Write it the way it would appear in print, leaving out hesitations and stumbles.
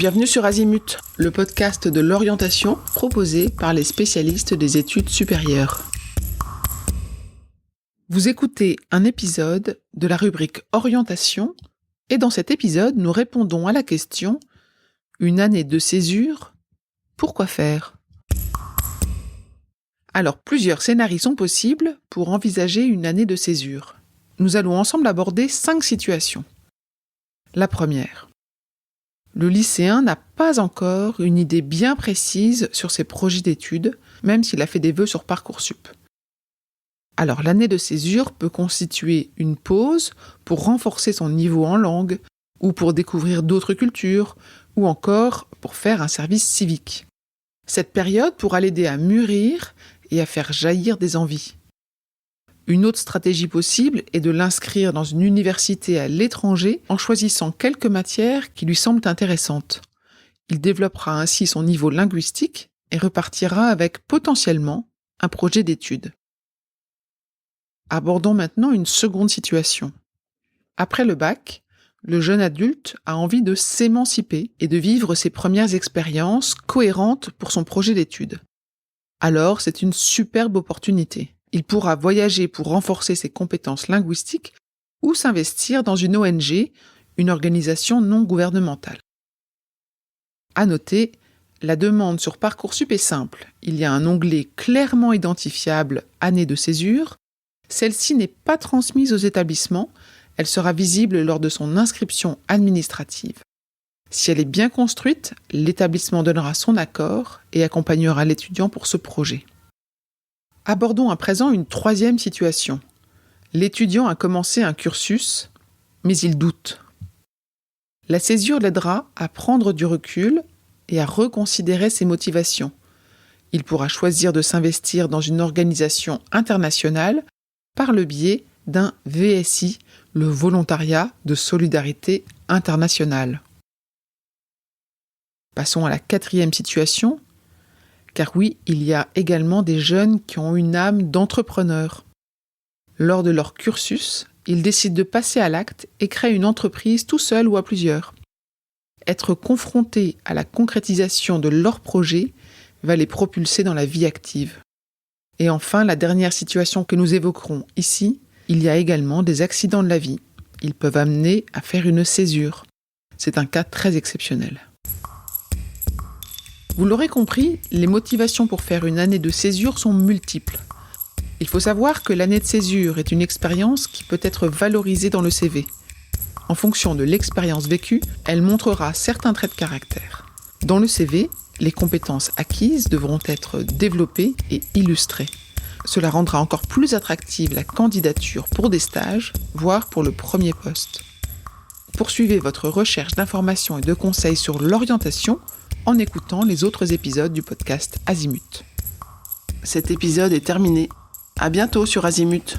Bienvenue sur Azimut, le podcast de l'orientation proposé par les spécialistes des études supérieures. Vous écoutez un épisode de la rubrique Orientation et dans cet épisode, nous répondons à la question « Une année de césure, pourquoi faire ?» Alors, plusieurs scénarios sont possibles pour envisager une année de césure. Nous allons ensemble aborder 5 situations. La première. Le lycéen n'a pas encore une idée bien précise sur ses projets d'études, même s'il a fait des vœux sur Parcoursup. Alors l'année de césure peut constituer une pause pour renforcer son niveau en langue, ou pour découvrir d'autres cultures, ou encore pour faire un service civique. Cette période pourra l'aider à mûrir et à faire jaillir des envies. Une autre stratégie possible est de l'inscrire dans une université à l'étranger en choisissant quelques matières qui lui semblent intéressantes. Il développera ainsi son niveau linguistique et repartira avec potentiellement un projet d'études. Abordons maintenant une seconde situation. Après le bac, le jeune adulte a envie de s'émanciper et de vivre ses premières expériences cohérentes pour son projet d'études. Alors, c'est une superbe opportunité. Il pourra voyager pour renforcer ses compétences linguistiques ou s'investir dans une ONG, une organisation non gouvernementale. À noter, la demande sur Parcoursup est simple. Il y a un onglet clairement identifiable « Année de césure ». Celle-ci n'est pas transmise aux établissements, elle sera visible lors de son inscription administrative. Si elle est bien construite, l'établissement donnera son accord et accompagnera l'étudiant pour ce projet. Abordons à présent une troisième situation. L'étudiant a commencé un cursus, mais il doute. La césure l'aidera à prendre du recul et à reconsidérer ses motivations. Il pourra choisir de s'investir dans une organisation internationale par le biais d'un VSI, le volontariat de solidarité internationale. Passons à la quatrième situation. Car oui, il y a également des jeunes qui ont une âme d'entrepreneur. Lors de leur cursus, ils décident de passer à l'acte et créent une entreprise tout seul ou à plusieurs. Être confrontés à la concrétisation de leur projet va les propulser dans la vie active. Et enfin, la dernière situation que nous évoquerons ici, il y a également des accidents de la vie. Ils peuvent amener à faire une césure. C'est un cas très exceptionnel. Vous l'aurez compris, les motivations pour faire une année de césure sont multiples. Il faut savoir que l'année de césure est une expérience qui peut être valorisée dans le CV. En fonction de l'expérience vécue, elle montrera certains traits de caractère. Dans le CV, les compétences acquises devront être développées et illustrées. Cela rendra encore plus attractive la candidature pour des stages, voire pour le premier poste. Poursuivez votre recherche d'informations et de conseils sur l'orientation en écoutant les autres épisodes du podcast Azimut. Cet épisode est terminé. À bientôt sur Azimut.